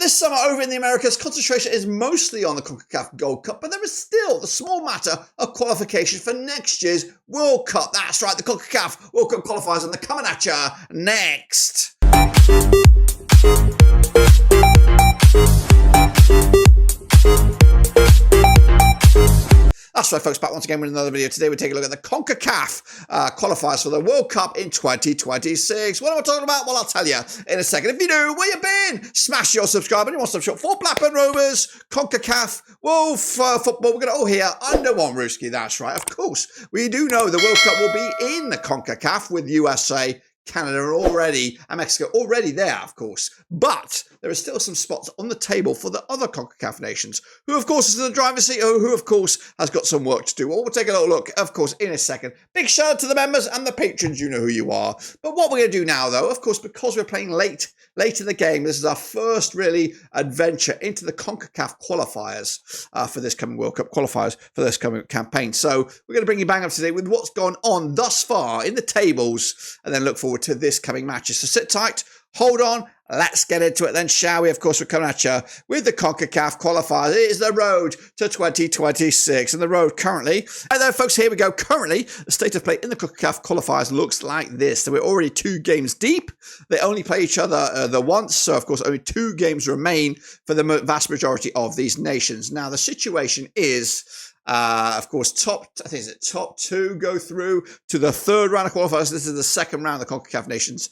This summer over in the Americas, concentration is mostly on the CONCACAF Gold Cup, but there is still the small matter of qualification for next year's World Cup. That's right, the CONCACAF World Cup qualifiers, and they're coming at you next. That's right, folks, back once again with another video. Today we're taking a look at the CONCACAF qualifiers for the World Cup in 2026. What am I talking about? Well, I'll tell you in a second. If you do, where you been? Smash your subscribe and you want some shop for Blackburn Rovers, CONCACAF, World Football. We're going to all hear under one rooski. That's right. Of course, we do know the World Cup will be in the CONCACAF with USA, Canada already, and Mexico already there, of course. But there are still some spots on the table for the other CONCACAF nations, who, of course, is in the driver's seat, who, of course, has got some work to do. Well, we'll take a little look, of course, in a second. Big shout out to the members and the patrons. You know who you are. But what we're going to do now, though, of course, because we're playing late in the game, this is our first, really, adventure into the CONCACAF qualifiers for this coming World Cup, qualifiers for this coming campaign. So we're going to bring you bang up to date with what's gone on thus far in the tables, and then look forward to this coming matches. So sit tight, hold on, let's get into it then, shall we? Of course, we're coming at you with the CONCACAF qualifiers. It is the road to 2026, and the road currently, and then folks, here we go. Currently, the state of play in the CONCACAF qualifiers looks like this. So we're already 2 games deep. They only play each other the once, so of course only 2 games remain for the vast majority of these nations. Now the situation is, of course, top 2 go through to the 3rd round of qualifiers. This is the 2nd round of the CONCACAF Nations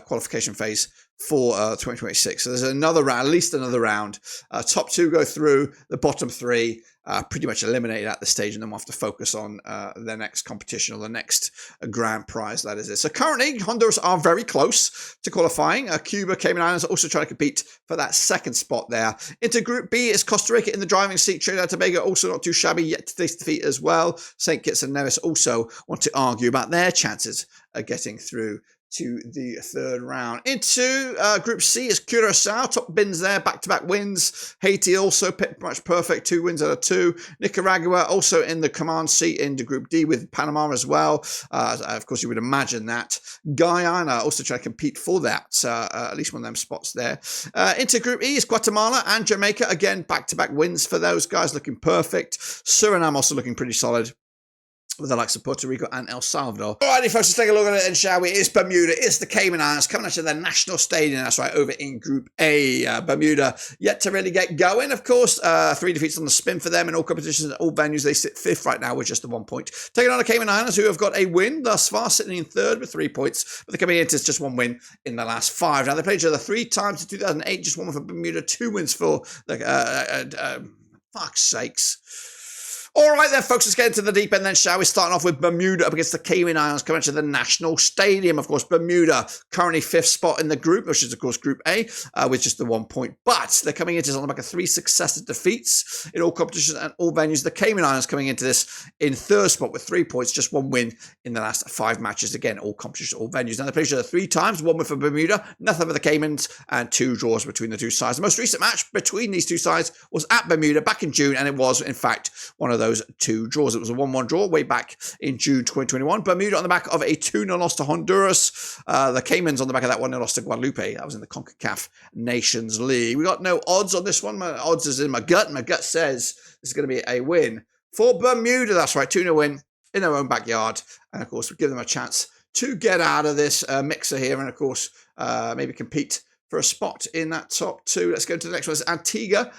qualification phase for 2026. So there's another round, at least another round. Top 2 go through, the bottom 3 pretty much eliminated at this stage, and then we'll have to focus on the next competition, or the next grand prize, that is it. So currently, Honduras are very close to qualifying. Cuba, Cayman Islands are also trying to compete for that 2nd spot there. Into Group B is Costa Rica in the driving seat. Trinidad and Tobago also not too shabby yet to taste defeat as well. St. Kitts and Nevis also want to argue about their chances of getting through to the 3rd round. Into Group C is Curaçao, top bins there, back-to-back wins. Haiti also pretty much perfect, 2 wins out of 2. Nicaragua also in the command seat into Group D with Panama as well. Of course, you would imagine that. Guyana also trying to compete for that, at least one of them spots there. Into Group E is Guatemala and Jamaica. Again, back-to-back wins for those guys, looking perfect. Suriname also looking pretty solid, with the likes of Puerto Rico and El Salvador. Alrighty, folks, let's take a look at it, and shall we? It's Bermuda, it's the Cayman Islands, coming out to the National Stadium, that's right, over in Group A. Bermuda yet to really get going, of course. 3 defeats on the spin for them in all competitions, all venues. They sit 5th right now with just the 1 point. Taking on the Cayman Islands, who have got a win thus far, sitting in 3rd with 3 points, but they're coming into just 1 win in the last 5. Now, they played each other 3 times in 2008, just 1 for Bermuda, 2 wins for the, fuck's sakes. All right then, folks, let's get into the deep end then, shall we? Starting off with Bermuda up against the Cayman Islands, coming to the National Stadium. Of course, Bermuda currently 5th spot in the group, which is, of course, Group A, with just the 1 point. But they're coming into this on the back of 3 successive defeats in all competitions and all venues. The Cayman Islands coming into this in 3rd spot with 3 points, just 1 win in the last 5 matches. Again, all competitions, all venues. Now, they played each other 3 times, 1 win for Bermuda, nothing for the Caymans, and 2 draws between the 2 sides. The most recent match between these 2 sides was at Bermuda back in June, and it was, in fact, one of those 2 draws. It was a 1-1 draw way back in June 2021. Bermuda on the back of a 2-0 loss to Honduras. The Caymans on the back of that 1-0 loss to Guadalupe. That was in the CONCACAF Nations League. We got no odds on this one. My odds is in my gut. My gut says this is going to be a win for Bermuda. That's right, 2-0 win in their own backyard. And, of course, we give them a chance to get out of this mixer here and, of course, maybe compete for a spot in that top 2. Let's go to the next one. It's Antigua,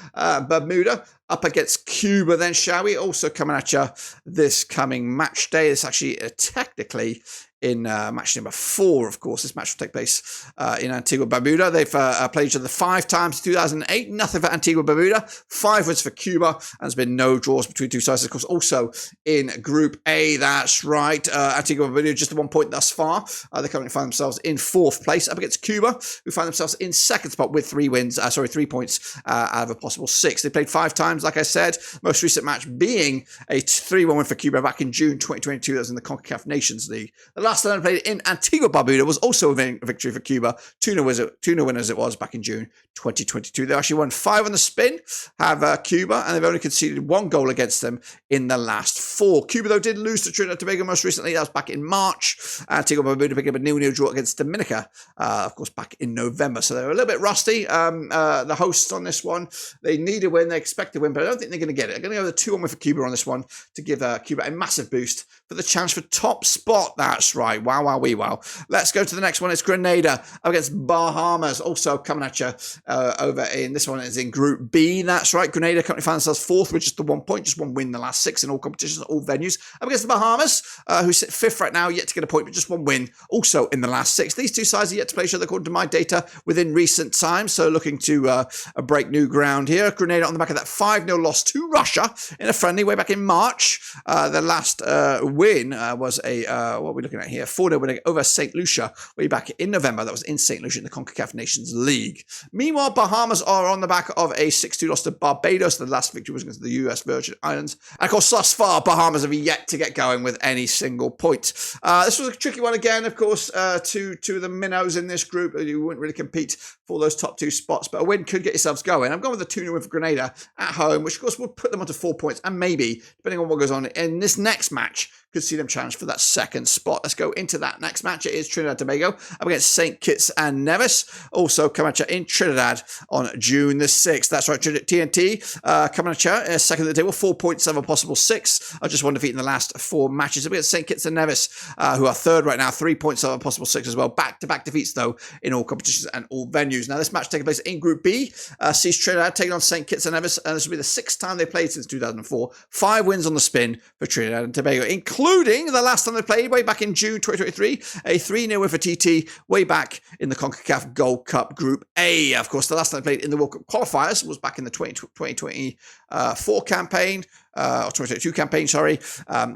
Bermuda, up against Cuba then, shall we? Also coming at you this coming match day. It's actually technically in match number 4, of course. This match will take place in Antigua, Bermuda. They've played each other 5 times in 2008. Nothing for Antigua, Bermuda. 5 wins for Cuba. And there's been no draws between 2 sides. Of course, also in Group A, that's right. Antigua, Bermuda, just the 1 point thus far. They currently find themselves in 4th place up against Cuba, who find themselves in 2nd spot with 3 wins. 3 points out of a possible 6. They played 5 times times, like I said. Most recent match being a 3-1 win for Cuba back in June 2022. That was in the CONCACAF Nations League. The last time they played in Antigua, Barbuda was also a victory for Cuba. 2-0 winners it was back in June 2022. They actually won 5 on the spin, have Cuba, and they've only conceded 1 goal against them in the last 4. Cuba, though, did lose to Trinidad and Tobago most recently. That was back in March. Antigua Barbuda picked up a 0-0 draw against Dominica, of course, back in November. So they were a little bit rusty. The hosts on this one, they need a win. They expect to win, but I don't think they're going to get it. They're going to go with a 2-1 win for Cuba on this one to give Cuba a massive boost for the chance for top spot. That's right. Wow, wow, wee, wow. Let's go to the next one. It's Grenada against Bahamas. Also coming at you over in this one is in Group B. That's right. Grenada currently find themselves 4th with just the 1 point, just 1 win in the last 6 in all competitions, all venues. Up against the Bahamas, who sit 5th right now, yet to get a point, but just 1 win also in the last 6. These two sides are yet to play each other according to my data within recent times, so looking to break new ground here. Grenada on the back of that 5-0 loss to Russia in a friendly way back in March. The last win was a, what are we looking at here? 4-0 win over St. Lucia way back in November. That was in St. Lucia in the CONCACAF Nations League. Meanwhile, Bahamas are on the back of a 6-2 loss to Barbados. The last victory was against the US Virgin Islands. And of course, thus far, Bahamas have yet to get going with any single point. This was a tricky one again, of course, two of the minnows in this group. You wouldn't really compete for those top 2 spots, but a win could get yourselves going. I'm going with a 2-0 win for Grenada at home, which of course would put them onto 4 points, and maybe, depending on what goes on in this next match, could see them challenge for that 2nd spot. Let's go into that next match. It is Trinidad and Tobago up against St. Kitts and Nevis. Also coming at you in Trinidad on June the 6th. That's right, TNT coming at you 2nd of the table, 4 points of a possible 6. Just 1 defeat in the last 4 matches. Up against St. Kitts and Nevis, who are 3rd right now, 3 points of a possible 6 as well. Back-to-back defeats, though, in all competitions and all venues. Now, this match taking place in Group B sees Trinidad taking on St. Kitts and Nevis, and this will be the 6th time they played since 2004. 5 wins on the spin for Trinidad and Tobago, including the last time they played way baback in June 2023, a 3-0 win for TT way back in the CONCACAF Gold Cup Group A. Of course, the last time they played in the World Cup qualifiers was back in the 2024 campaign, or 2022 campaign, sorry.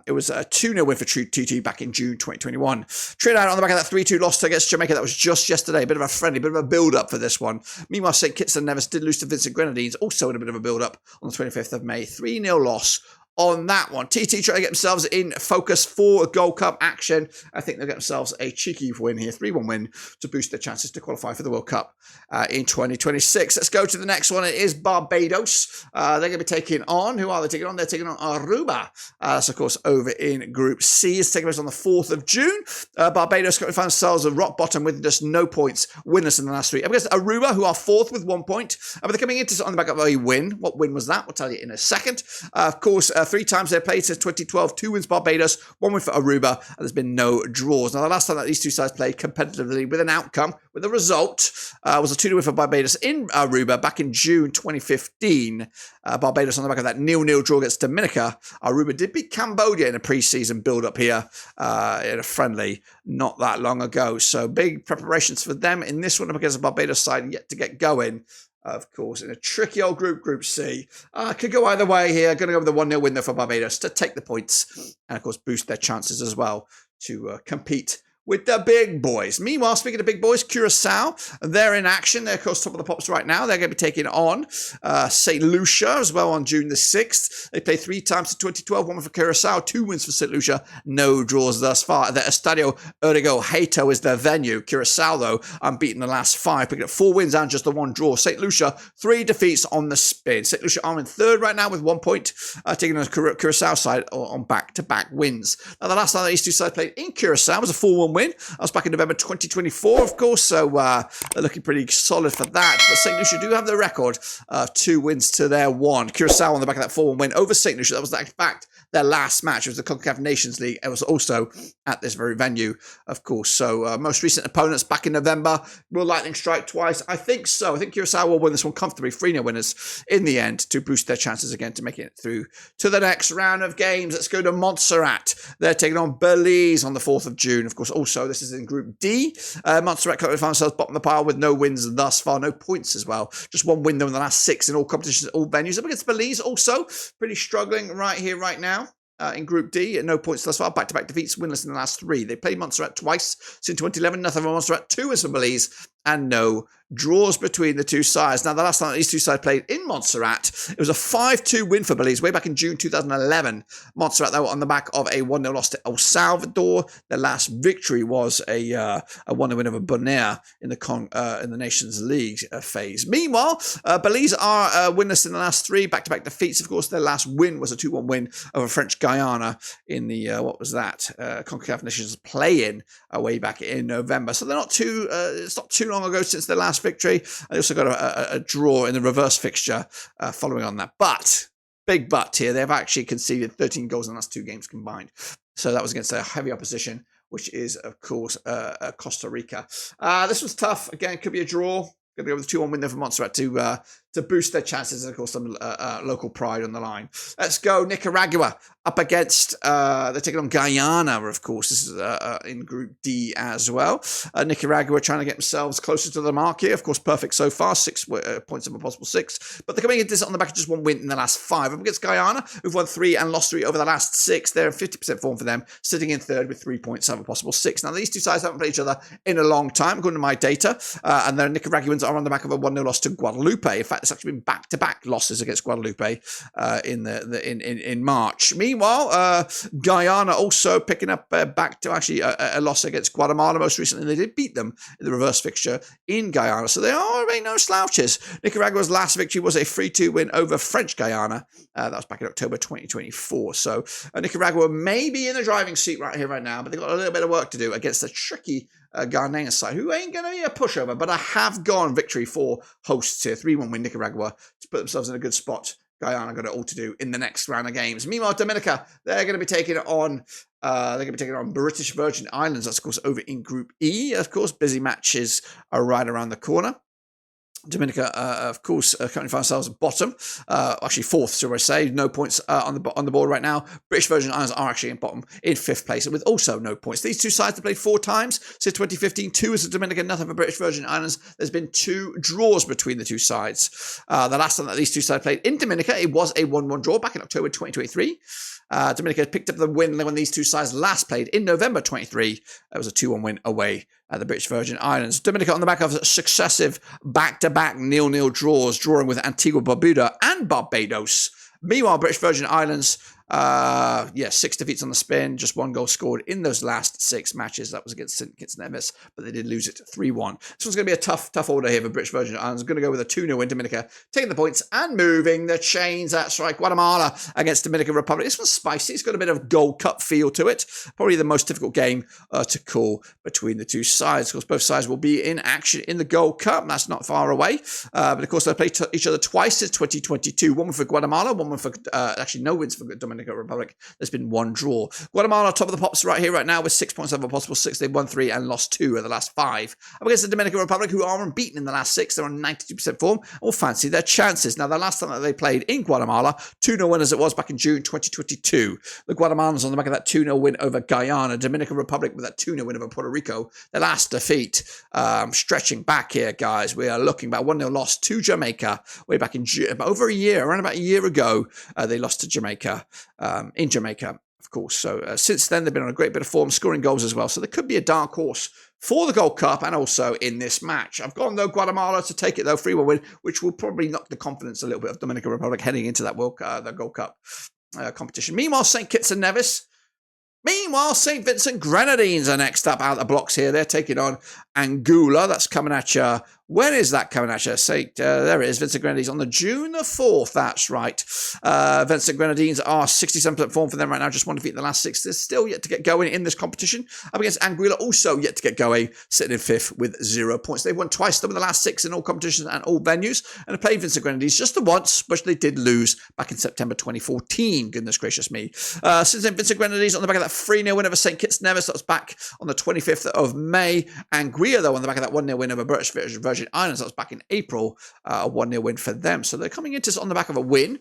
It was a 2-0 win for TT back in June 2021. Trinidad on the back of that 3-2 loss against Jamaica. That was just yesterday. A bit of a friendly, bit of a build-up for this one. Meanwhile, St. Kitts and Nevis did lose to Vincent Grenadines, also in a bit of a build-up on the 25th of May. 3-0 loss on that one. TT trying to get themselves in focus for Gold Cup action. I think they'll get themselves a cheeky win here, 3-1 win to boost their chances to qualify for the World Cup in 2026. Let's go to the next one. It is Barbados. They're going to be taking on, who are they taking on? They're taking on Aruba. That's, of course, over in Group C. It's taking place on the 4th of June. Barbados currently find themselves at rock bottom with just no points, winless in the last 3. Up against Aruba, who are 4th with 1 point. But they're coming into on the back of a win. What win was that? We'll tell you in a second. Of course, 3 times they've played since 2012. 2 wins Barbados, 1 win for Aruba, and there's been no draws. Now, the last time that these two sides played competitively with an outcome, with a result, was a 2-0 win for Barbados in Aruba back in June 2015. Barbados on the back of that 0-0 draw against Dominica. Aruba did beat Cambodia in a pre-season build-up here in a friendly not that long ago. So big preparations for them in this one up against the Barbados side yet to get going. Of course, in a tricky old group, Group C. Could go either way here. Going to go with the 1-0 win there for Barbados to take the points and, of course, boost their chances as well to compete with the big boys. Meanwhile, speaking of big boys, Curaçao, they're in action. They're, of course, top of the pops right now. They're going to be taking on St. Lucia as well on June the 6th. They played 3 times in 2012, 1 for Curaçao, 2 wins for St. Lucia, no draws thus far. The Estadio Errigo Hato is their venue. Curaçao, though, unbeaten the last 5, picking up 4 wins and just the 1 draw. St. Lucia, 3 defeats on the spin. St. Lucia are in 3rd right now with 1 point, taking on the Curaçao side on back-to-back wins. Now, the last time these two sides played in Curaçao was a 4-1 win. That was back in November 2024, of course, so they're looking pretty solid for that. But St. Lucia do have the record of 2 wins to their 1. Curaçao on the back of that 4-1 win over St. Lucia. That was, in fact, their last match. It was the CONCACAF Nations League. It was also at this very venue, of course. So most recent opponents back in November. Will Lightning strike twice? I think so. I think Curaçao will win this one comfortably. 3-0 winners in the end to boost their chances again to making it through to the next round of games. Let's go to Montserrat. They're taking on Belize on the 4th of June. Of course, also, this is in Group D. Montserrat currently find themselves bottom of the pile with no wins thus far, no points as well. Just 1 win though in the last 6 in all competitions, all venues. Up against Belize also, pretty struggling right here, right now. In Group D, no points thus far. Back-to-back defeats, winless in the last 3. They played Montserrat twice since 2011. Nothing from Montserrat. 2 wins for Belize and no draws between the two sides. Now, the last time these two sides played in Montserrat, it was a 5-2 win for Belize way back in June 2011. Montserrat, they were on the back of a 1-0 loss to El Salvador. Their last victory was a 1-0 win over Bermuda in the Nations League phase. Meanwhile, Belize are winless in the last 3 back-to-back defeats. Of course, their last win was a 2-1 win over French Guyana in the, CONCACAF Nations play-in way back in November. So they're not too, it's not too long ago since their last victory. They also got a draw in the reverse fixture following on that. But, big but here, they've actually conceded 13 goals in the last 2 games combined. So that was against a heavy opposition, which is, of course, Costa Rica. This was tough. Again, could be a draw. Going to go with a 2-1 win there for Montserrat to boost their chances and, of course, some local pride on the line. Let's go Nicaragua up against, they're taking on Guyana, of course. This is in Group D as well. Nicaragua trying to get themselves closer to the mark here. Of course, perfect so far, 6 points of a possible 6. But they're coming into this on the back of just 1 win in the last 5. Up against Guyana, who've won 3 and lost 3 over the last 6. They're in 50% form for them, sitting in 3rd with 3 points of a possible 6. Now, these two sides haven't played each other in a long time, according to my data. And the Nicaraguans are on the back of a 1-0 loss to Guadalupe. In fact, it's actually been back-to-back losses against Guadalupe in March. Meanwhile, Guyana also picking up back to actually a loss against Guatemala most recently. They did beat them in the reverse fixture in Guyana, so they are really no slouches. Nicaragua's last victory was a 3-2 win over French Guyana. That was back in October 2024. So Nicaragua may be in the driving seat right now, but they've got a little bit of work to do against the tricky Ghanaian side, who ain't going to be a pushover, but I have gone victory for hosts here. 3-1 win Nicaragua to put themselves in a good spot. Guyana got it all to do in the next round of games. Meanwhile, Dominica, they're going to be taking it on. British Virgin Islands. That's, of course, over in Group E. Of course, busy matches are right around the corner. Dominica, of course, currently find themselves bottom, actually 4th, so I say, no points on the board right now. British Virgin Islands are actually in bottom, in 5th place, with also no points. These two sides have played 4 times since 2015. 2 is the Dominica, nothing for British Virgin Islands. There's been 2 draws between the two sides. The last time that these two sides played in Dominica, it was a 1-1 draw back in October 2023. Dominica picked up the win when these two sides last played in November 23. It was a 2-1 win away at the British Virgin Islands. Dominica on the back of successive back-to-back 0-0 draws, drawing with Antigua, Barbuda and Barbados. Meanwhile, British Virgin Islands, 6 defeats on the spin, just 1 goal scored in those last 6 matches. That was against Nevis, but they did lose it 3-1. This one's going to be a tough order here for British Virgin Islands. I'm going to go with a 2-0 win Dominica, taking the points and moving the chains. That's right, Guatemala against Dominican Republic. This one's spicy. It's got a bit of Gold Cup feel to it. Probably the most difficult game to call between the two sides. Of course, both sides will be in action in the Gold Cup. That's not far away. But of course, they played each other twice since 2022. 1 for Guatemala, 1 for actually no wins for Dominican Republic. There's been 1 draw. Guatemala top of the pops right here, right now, with 6 points over a possible 6. They've won 3 and lost 2 of the last 5. Up against the Dominican Republic, who are unbeaten in the last 6. They're on 92% form and will fancy their chances. Now, the last time that they played in Guatemala, 2-0 win as it was back in June 2022. The Guatemalans on the back of that 2-0 win over Guyana. Dominican Republic with that 2-0 win over Puerto Rico. The last defeat. Stretching back here, guys. We are looking about 1-0 loss to Jamaica way back in June, over a year, around about a year ago. They lost to Jamaica, in Jamaica, of course. So since then, they've been on a great bit of form, scoring goals as well. So there could be a dark horse for the Gold Cup and also in this match. I've gone, though, Guatemala to take it, though, 3-1 win, which will probably knock the confidence a little bit of Dominican Republic heading into that the Gold Cup competition. Meanwhile, St. Kitts and Nevis. Meanwhile, St. Vincent Grenadines are next up out of the blocks here. They're taking on Anguilla. That's coming at you. When is that coming at you? There it is. Vincent Grenadines on the June the 4th. That's right. Vincent Grenadines are 67% form for them right now. Just 1 defeat in the last 6. They're still yet to get going in this competition. Up against Anguilla, also yet to get going, sitting in 5th with 0 points. They've won twice in the last 6 in all competitions and all venues, and have played Vincent Grenadines just the once, but they did lose back in September 2014. Goodness gracious me. Since then, Vincent Grenadines on the back of that 3-0 win over St. Kitts Nevis. That was back on the 25th of May. Anguilla, though, on the back of that 1-0 win over British Virgin Islands. That was back in April, a 1-0 win for them. So they're coming into this on the back of a win.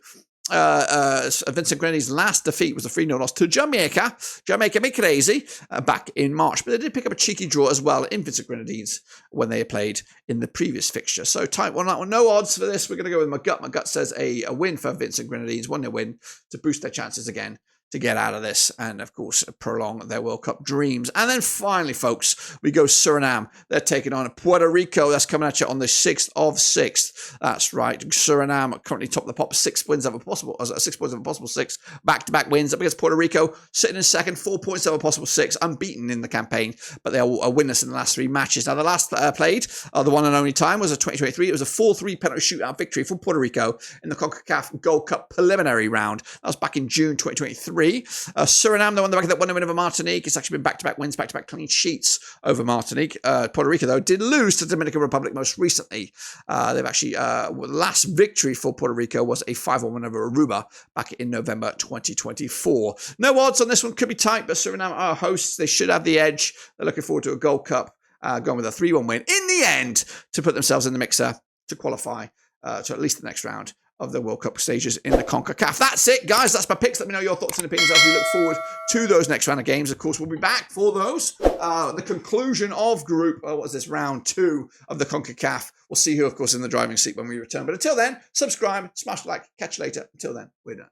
Vincent Grenadines' last defeat was a 3-0 loss to Jamaica. Jamaica me crazy back in March. But they did pick up a cheeky draw as well in Vincent Grenadines when they played in the previous fixture. So tight one, that one. No odds for this. We're going to go with my gut. My gut says a win for Vincent Grenadines, 1-0 win to boost their chances again to get out of this and, of course, prolong their World Cup dreams. And then finally, folks, we go Suriname. They're taking on Puerto Rico. That's coming at you on the 6th of 6th. That's right. Suriname currently top of the pop, 6 points of a possible 6. Back-to-back wins up against Puerto Rico, sitting in second, 4 points of a possible 6, unbeaten in the campaign, but they are winless in the last 3 matches. Now, the last played, the one and only time, was a 2023. It was a 4-3 penalty shootout victory for Puerto Rico in the CONCACAF Gold Cup preliminary round. That was back in June 2023. Suriname, they won the back of that 1-win over Martinique. It's actually been back-to-back wins, back-to-back clean sheets over Martinique. Puerto Rico, though, did lose to the Dominican Republic most recently. They've actually, last victory for Puerto Rico was a 5-1 win over Aruba back in November 2024. No odds on this one, could be tight, but Suriname are hosts. They should have the edge. They're looking forward to a Gold Cup, going with a 3-1 win in the end to put themselves in the mixer to qualify to at least the next round of the World Cup stages in the CONCACAF. That's it, guys. That's my picks. Let me know your thoughts and opinions as we look forward to those next round of games. Of course, we'll be back for those. The conclusion of round 2 of the CONCACAF. We'll see who, of course, in the driving seat when we return. But until then, subscribe, smash the like. Catch you later. Until then, we're done.